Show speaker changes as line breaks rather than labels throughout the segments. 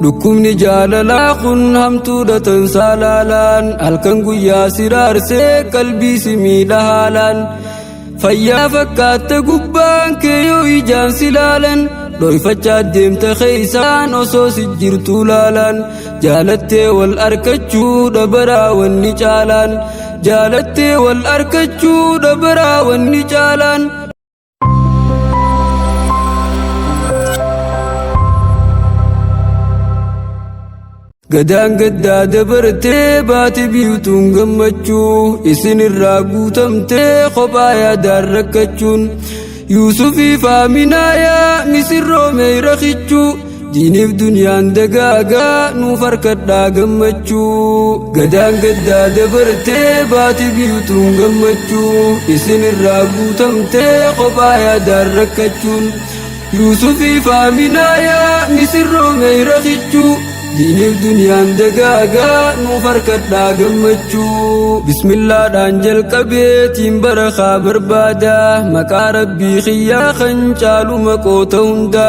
Dhukkubni jaalalaa kun hamtuudhatan saalaalaan halkan guyyaa siraarsee qalbii si miidha haalaan fayyaa fakkaatte gubbaan kee yoo ijaan si laalan dhoyfachaa deemta keeysaan osoo si jirtuu laalaan jaalattee wal arkachuu dhabaraa wanni caalaan jaalattee wal arkachuu dhabaraa wanni caalaan Gadaan gaddaa dabartee baate biyutuun gammachuu isin irraa guutamtee kophaa yaadaan rakkachuun Yuusufii faaminaa yaa misirroomee rakichuu diiniif duniyaan dagaagaa nuuf harkadhaa gammachuu Gadaan gaddaa dabartee baate biyutuun gammachuu isin irraa guutamtee kophaa yaadaan rakkachuun Yuusufii faaminaa yaa misirroomee rakichuu diiniif duniyaan dagaagaa nuuf harkadhaa gammachuu bismillaadhaan jalqabeetiin barakaa barbaada maqaa rabbii xiyyaa kan caalu maqoota hunda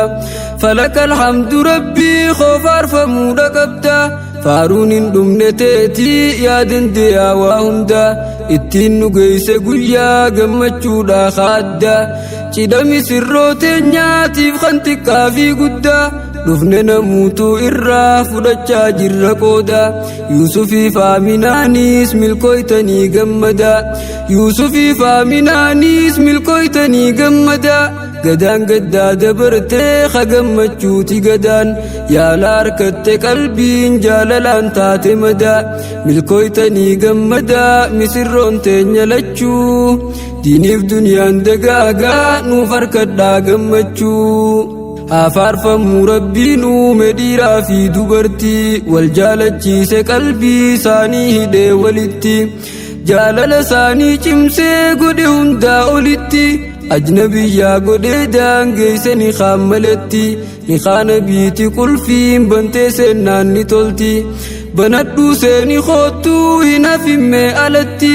falaka alhamdu rabbii faarfamuudha qabda faaruun hin dhumne teetii yaa dandeeyaa waa hunda ittiin nu geeyse guyyaa gammachuudha kaadda cidha misirroo teenyaatiif kan xiqqaa fi guddaa dhufne namuutu irraa fudhachaa jirra qooda Yuusufii faaminaanis milkooytanii gammada Yuusufii faaminaanis milkooytanii gammada Gadaan gaddaa dabartee ka gammachuuti gadaan yaala harkatte qalbiin jaalalaan taate madaa milkooytanii gammada misirroon teenya lachuu diiniif duniyaan dagaagaa nuuf harkadhaa gammachuu Afaarfamuu rabbiin uume dhiiraa fi dubartii wal jaalachiise qalbii isaanii hidhee walitti jaalala isaanii cimsee godhe hundaa olitti ajnabiyyaa godhee daangeeyse ni kaammaletti ni kaana biiti qulfiin bantee seennaan ni tolti banadhuu seeni koottuu hin hafimmee alatti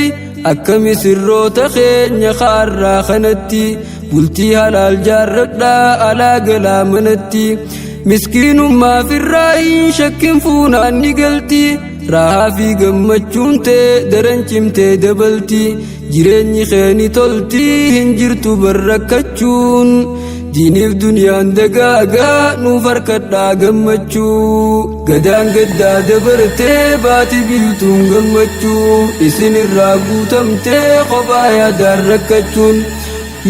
akka misirroota keenya kaarraa kanatti bultii halaal jaarradhaa alaa galaa manatti miskiinummaaf irraa hin shakkin fuunaan ni galti raahaa fi gammachuun tee daran cimtee dabalti jireenyi keeni tolti hin jirtu barrakkachuun diiniif duniyaan dagaagaa nuuf harkadhaa gammachuu Gadaan gaddaa dabartee baate biyutuun gammachuu isin irraa guutamtee kophaa yaadaan rakkachuun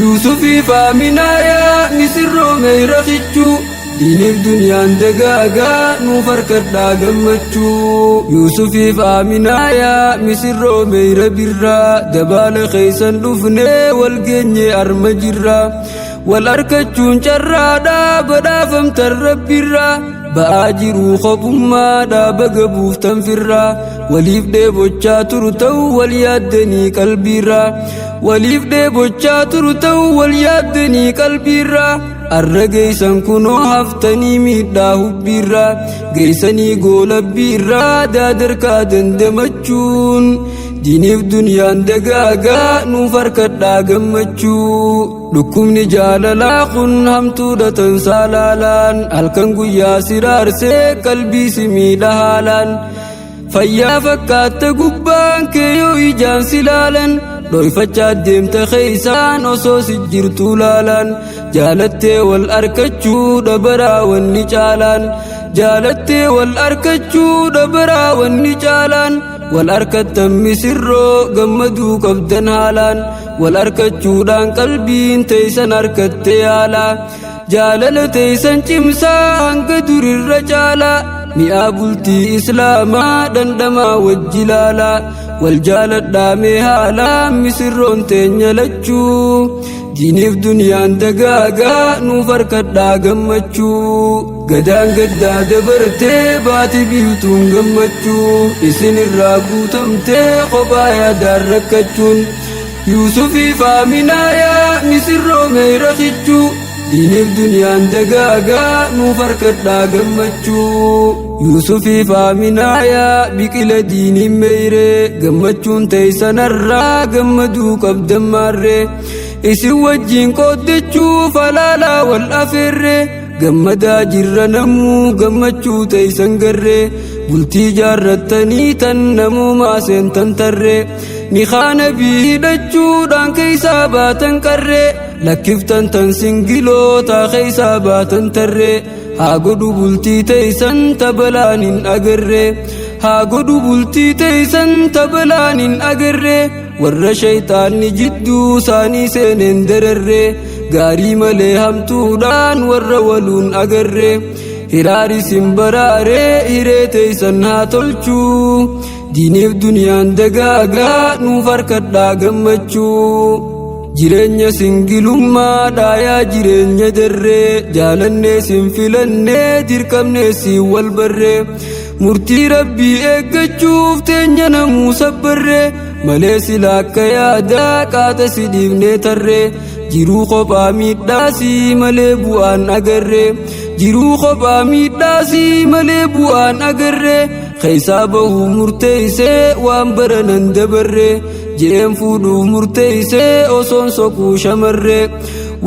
Yuusufii faaminaa yaa misirroomee rakichuu diiniif duniyaan dagaagaa nuuf harkadhaa gammachuu Yuusufii faaminaa yaa misirroomee rabirraa dabaala keeysan dhufnee wal geenye arma jirraa wal harkachuun carraadhaa badhaafamtan rabbirraa ba'aa jiruu kophummaadhaa baga buuftan firraa waliif dheebochaa turu ta'u wal yaaddanii qalbiirraa waliif dheebochaa turu ta'u wal yaaddanii qalbiirraa arra geeysan kunoo haftanii miidhaa hubbiirraa geeysanii goolabbiirraa daadarkaa dandamachuun diiniif duniyaan dagaagaa nuuf harkadhaa gammachuu dhukkubni jaalalaa kun hamtuudhatan saalaalaan halkan guyyaa siraarsee qalbii si miidha haalaan fayyaa fakkaatte gubbaan kee yoo ijaan si laalan dhoyfachaa deemta keeysaan osoo si jirtuu laalaan jaalattee wal arkachuu dhabaraa wanni caalaan jaalattee wal arkachuu dhabaraa wanni caalaan wal arkattan misirroo gammaduu qabdan haalaan wal arkachuudhaan qalbiin teeysan harkatte yaalaa jaalala teeysan cimsaa hanga durirra caalaa mi'aa bultii islaamaa dhandhamaa wajji laalaa wal jaaladhaa mee haalaa misirroon teenya lachuu diiniif duniyaan dagaagaa nuuf harkadhaa gammachuu Gadaan gaddaa dabartee baate biyutuun gammachuu isin irraa guutamtee kophaa yaadaan rakkachuun Yuusufii faaminaa yaa misirroomee rakichuu diiniif duniyaan dagaagaa nuuf harkadhaa gammachuu Yuusufii faaminaa yaa biqila diiniin meeyree gammachuun teeysanarraa gammaduu qabdan maarree isin wajjiin qooddachuu falaalaa wal afeerree gammadaa jirra namuu gammachuu teeysan garree bultii jaarrattanii tan namumaa seentan tarree ni nabii hidhachuudhaan keeysaa baatan qarree lakkiftan tan singiloota keeysaa baatan tarree haa godhu bultii teeysan tabalaan hin agarree haa godhu bultii teeysan tabalaan hin agarree warra shayxaanni jidduu isaanii seeneen dararree gaarii malee hamtuudhaan warra waluun agarree hiraarin baraaree hiree teeysan haa tolchuu diiniif duniyaan dagaagaa nuuf harkadhaa gammachuu jireenya singilummaa dhaayaa jireenya darree jaalannee sin filannee dirqamnee siin wal barree murtii rabbii eeggachuuf teenya namuu sabbarree malee sila akka yaadaa qaata si dhiifnee tarree jiruu kophaa miidhaasii malee bu'aan agarree jiruu kophaa miidhaasii malee bu'aan agarree keeysaa bahuu murteeysee waan baranan dabarree je'een fuudhuuf murteeysee osoon soquu shamarree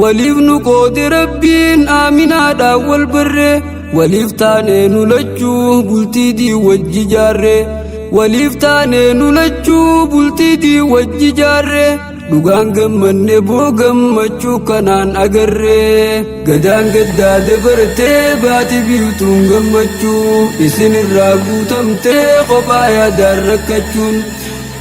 waliif nu qoode rabbiin aaminaadhaan wal barree waliif taanee nu lachuu bultii wajji jaarree waliif taanee nu lachuu bultii wajji jaarree dhugaan gammanne boo gammachuu kanaan agarree gadaan gaddaa dabartee baati biiftuun gammachuu isin irraa guutamtee kophaa yaadaan rakkachuun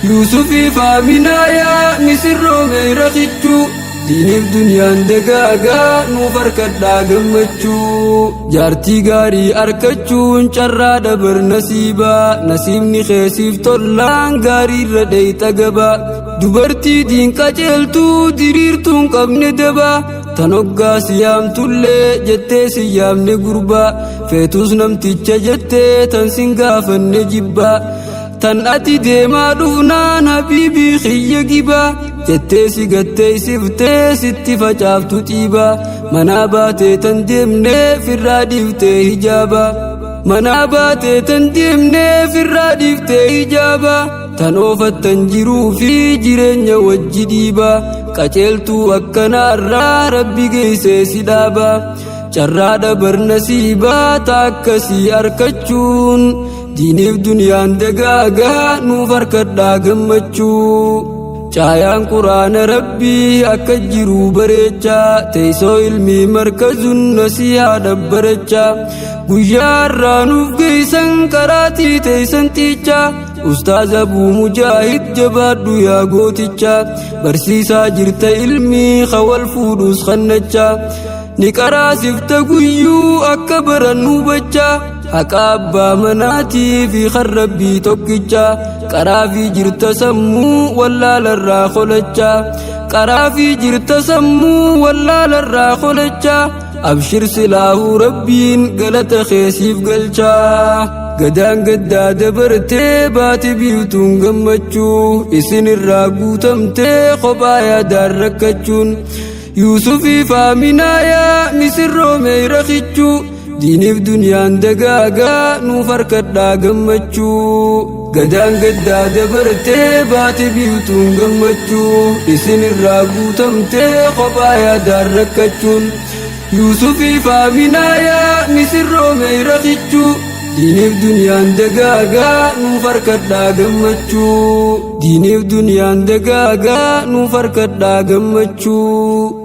yuusufiif aaminaayaa misirroomee rakichuu diiniif duniyaan dagaagaa nuuf harkadhaa gammachuu jaartii gaarii arkachuun carraa dabar nasiibaa nasiibni keesiif tollaan gaarii irra dheeyxa gabaa dubartii diin qaceeltuu diriirtuun qabne dabaa tan hoggaa siyaamtullee jettee siyaamne gurbaa feetus namticha jettee tan sin gaafanne jibbaa tan ati deemaa dhufnaan habiibii xiyya gibaa jettee si gatteeysiftee sitti facaaftu xiibaa manaa baatee tan deemnee firraa dhiiftee hijaabaa manaa baatee tan deemnee firraa dhiiftee hijaabaa tan oofattan jiruu fi jireenya wajji dhiibaa qaceeltuu akkanaarraa rabbi geeysee si dhaabaa carraa dabar nasiibaa taakkasii arkachuun diiniif duniyaan dagaagaa nuuf harkadhaa gammachuu caayaan quraana rabbii akka jiruu bareechaa teeysoo ilmii markazuun nasihaa dabbarachaa guyyaa irraa nuuf geeysan qaraatii teeysan xiichaa ustaaz abuu mujaahid jabaadhu yaa gootichaa barsiisaa jirta ilmii khawal fuudhus khannachaa ni qaraasifta guyyuu akka baran hubachaa haqa abbaa manaatii fi kan rabbii tokkichaa qaraafii jirta sammuu wallaalarraa kolachaa qaraafii jirta sammuu wallaalarraa kolachaa abshir silaahuu rabbiin galata keesiif galchaa gadaan gaddaa dabartee baati biiftuun gammachuu isin irraa guutamtee kophaa yaadaan rakkachuun yuusufiif aaminaayaa misirroomee rakichuu diiniif duniyaan dagaagaa nuuf harkadhaa gammachuu gadaan gaddaa dabartee baati biiftuun gammachuu isin irraa guutamtee kophaa yaadaan rakkachuun yuusufiif aaminaayaa misirroomee rakichuu diiniif duniyaan dagaagaa nuuf harkadhaa gammachuu diiniif duniyaan dagaagaa nuuf harkadhaa gammachuu